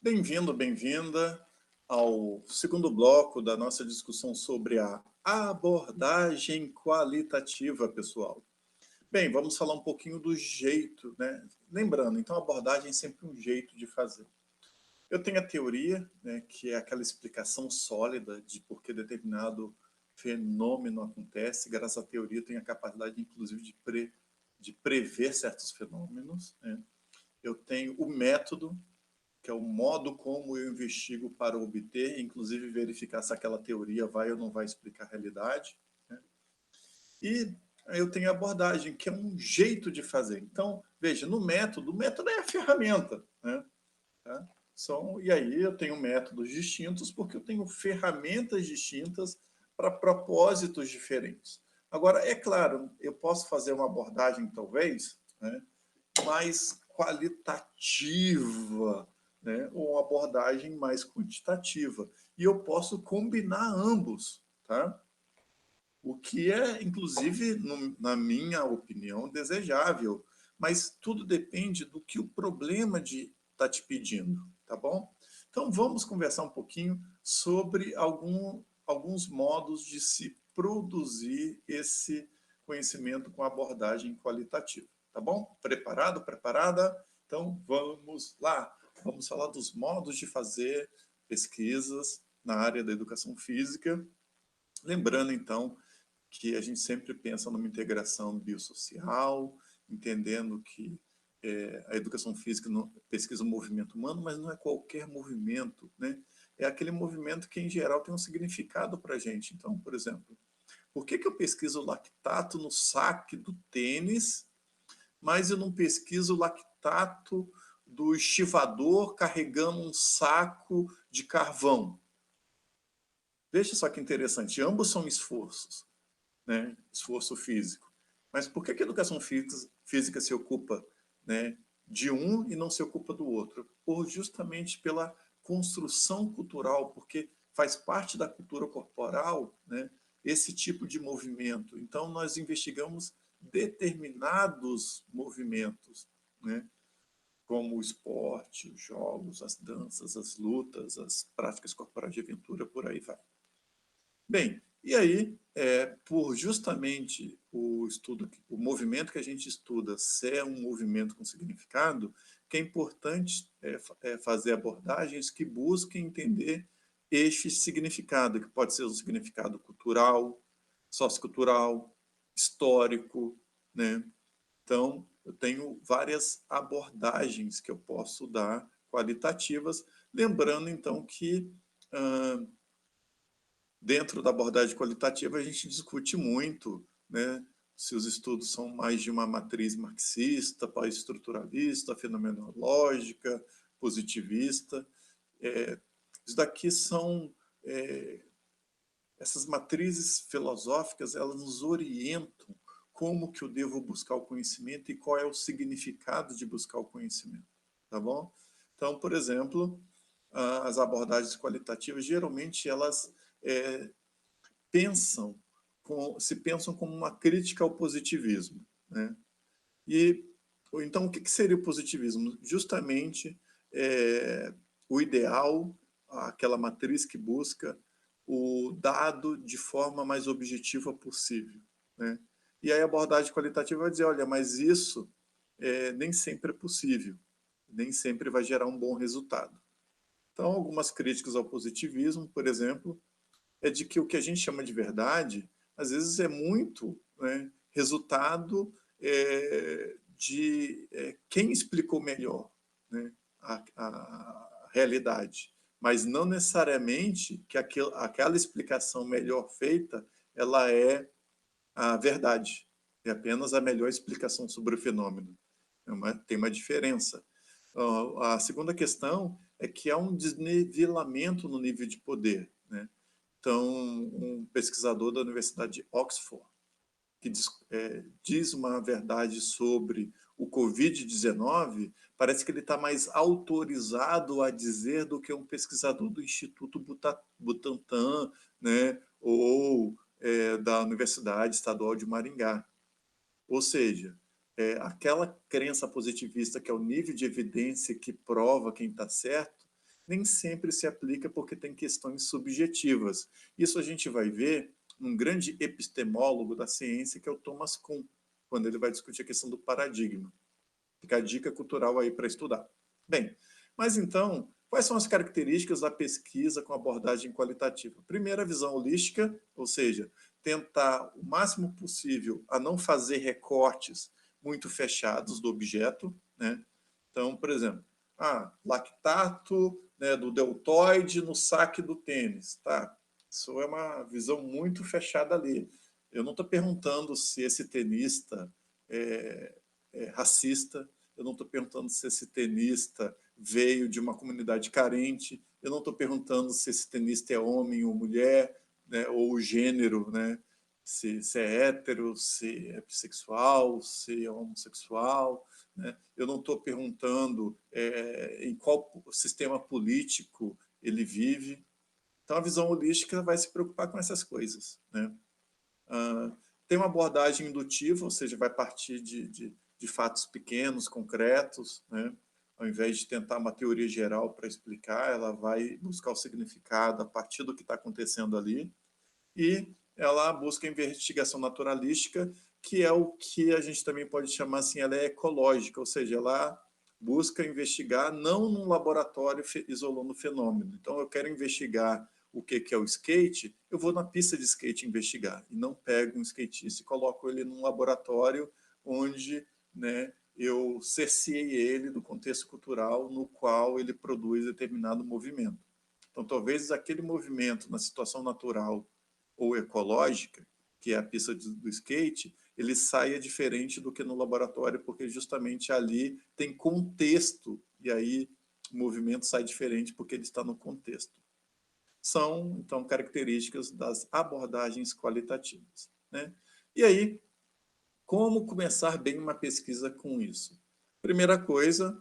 Bem-vindo, bem-vinda ao segundo bloco da nossa discussão sobre a abordagem qualitativa, pessoal. Bem, vamos falar um pouquinho do jeito, né? Lembrando, então, a abordagem é sempre um jeito de fazer. Eu tenho a teoria, né, que é aquela explicação sólida de por que determinado fenômeno acontece. Graças à teoria, eu tenho a capacidade, inclusive, de prever certos fenômenos, né? Eu tenho o método, que é o modo como eu investigo para obter, inclusive verificar se aquela teoria vai ou não vai explicar a realidade, né? E eu tenho a abordagem, que é um jeito de fazer. Então, veja, no método, o método é a ferramenta, né? Tá? E aí eu tenho métodos distintos, porque eu tenho ferramentas distintas para propósitos diferentes. Agora, é claro, eu posso fazer uma abordagem, talvez, né, mais qualitativa, né, ou uma abordagem mais quantitativa. E eu posso combinar ambos, tá? O que é, inclusive, na minha opinião, desejável. Mas tudo depende do que o problema está te pedindo, tá bom? Então, vamos conversar um pouquinho sobre alguns modos de se produzir esse conhecimento com abordagem qualitativa, tá bom? Preparado, preparada? Então, vamos lá. Vamos falar dos modos de fazer pesquisas na área da educação física. Lembrando, então, que a gente sempre pensa numa integração biosocial, entendendo que a educação física pesquisa o movimento humano, mas não é qualquer movimento, né? É aquele movimento que, em geral, tem um significado para a gente. Então, por exemplo, por que eu pesquiso lactato no saque do tênis, mas eu não pesquiso lactato do estivador carregando um saco de carvão? Veja só que interessante, ambos são esforços, né? Esforço físico. Mas por que a educação física se ocupa, né, de um e não se ocupa do outro? Justamente pela construção cultural, porque faz parte da cultura corporal, né, esse tipo de movimento. Então, nós investigamos determinados movimentos, né, como o esporte, os jogos, as danças, as lutas, as práticas corporais de aventura, por aí vai. Bem, e aí, por justamente o estudo, o movimento que a gente estuda ser um movimento com significado, que é importante fazer abordagens que busquem entender este significado, que pode ser um significado cultural, sociocultural, histórico, né? Então, eu tenho várias abordagens que eu posso dar qualitativas, lembrando, então, que dentro da abordagem qualitativa, a gente discute muito, né, se os estudos são mais de uma matriz marxista, pós-estruturalista, fenomenológica, positivista. Isso daqui são... essas matrizes filosóficas, elas nos orientam como que eu devo buscar o conhecimento e qual é o significado de buscar o conhecimento, tá bom? Então, por exemplo, as abordagens qualitativas, geralmente, elas se pensam como uma crítica ao positivismo, né? E então o que seria o positivismo? Justamente o ideal, aquela matriz que busca o dado de forma mais objetiva possível, né? E aí a abordagem qualitativa vai dizer, olha, mas isso nem sempre é possível, nem sempre vai gerar um bom resultado. Então, algumas críticas ao positivismo, por exemplo, é de que o que a gente chama de verdade, às vezes é muito, né, resultado de quem explicou melhor, né, a realidade, mas não necessariamente que aquela explicação melhor feita, ela é a verdade, é apenas a melhor explicação sobre o fenômeno. Tem uma diferença. A segunda questão é que há um desnivelamento no nível de poder, né? Então, um pesquisador da Universidade de Oxford, que diz uma verdade sobre o Covid-19, parece que ele está mais autorizado a dizer do que um pesquisador do Instituto Butantan, né, ou da Universidade Estadual de Maringá. Ou seja, aquela crença positivista que é o nível de evidência que prova quem está certo, nem sempre se aplica porque tem questões subjetivas. Isso a gente vai ver num grande epistemólogo da ciência, que é o Thomas Kuhn, quando ele vai discutir a questão do paradigma. Fica a dica cultural aí para estudar. Bem, mas então, quais são as características da pesquisa com abordagem qualitativa? Primeiro, a visão holística, ou seja, tentar o máximo possível a não fazer recortes muito fechados do objeto, né? Então, por exemplo, lactato, né, do deltoide no saque do tênis, tá? Isso é uma visão muito fechada ali. Eu não estou perguntando se esse tenista é racista, eu não estou perguntando se esse tenista veio de uma comunidade carente, eu não estou perguntando se esse tenista é homem ou mulher, né, ou o gênero, né, se é hétero, se é bissexual, se é homossexual, né? Eu não estou perguntando em qual sistema político ele vive. Então, a visão holística vai se preocupar com essas coisas, né? Tem uma abordagem indutiva, ou seja, vai partir de fatos pequenos, concretos, né? Ao invés de tentar uma teoria geral para explicar, ela vai buscar o significado a partir do que está acontecendo ali. E ela busca a investigação naturalística, que é o que a gente também pode chamar assim, ela é ecológica, ou seja, ela busca investigar não num laboratório isolando o fenômeno. Então, eu quero investigar o que é o skate, eu vou na pista de skate investigar, e não pego um skatista e coloco ele num laboratório onde, né, eu cerceei ele do contexto cultural no qual ele produz determinado movimento. Então, talvez aquele movimento na situação natural ou ecológica, que é a pista do skate, ele saia diferente do que no laboratório, porque justamente ali tem contexto, e aí o movimento sai diferente porque ele está no contexto. São, então, características das abordagens qualitativas, né? E aí, como começar bem uma pesquisa com isso? Primeira coisa,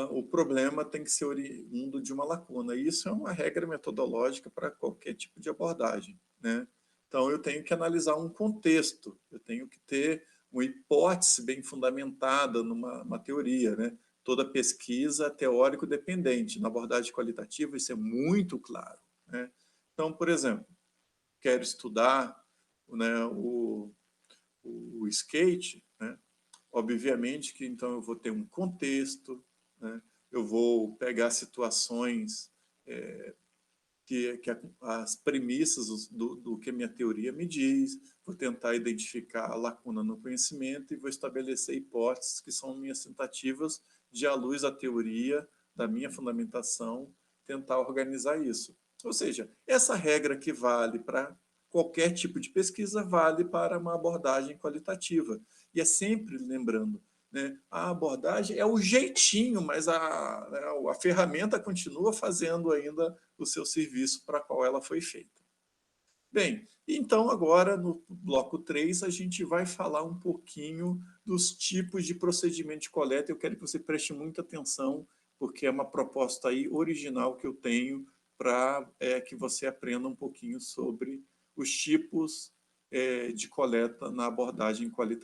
o problema tem que ser oriundo de uma lacuna. E isso é uma regra metodológica para qualquer tipo de abordagem, né? Então, eu tenho que analisar um contexto, eu tenho que ter uma hipótese bem fundamentada numa teoria, né? Toda pesquisa é teórico-dependente. Na abordagem qualitativa, isso é muito claro, né? Então, por exemplo, quero estudar, né, o skate, né? Obviamente que então eu vou ter um contexto, né? Eu vou pegar situações que as premissas do que a minha teoria me diz, vou tentar identificar a lacuna no conhecimento e vou estabelecer hipóteses que são minhas tentativas de, à luz da teoria, da minha fundamentação, tentar organizar isso. Ou seja, essa regra que vale para qualquer tipo de pesquisa vale para uma abordagem qualitativa. E é sempre lembrando, né, a abordagem é o jeitinho, mas a ferramenta continua fazendo ainda o seu serviço para qual ela foi feita. Bem, então agora no bloco 3 a gente vai falar um pouquinho dos tipos de procedimento de coleta. Eu quero que você preste muita atenção, porque é uma proposta aí original que eu tenho para que você aprenda um pouquinho sobre os tipos de coleta na abordagem qualitativa.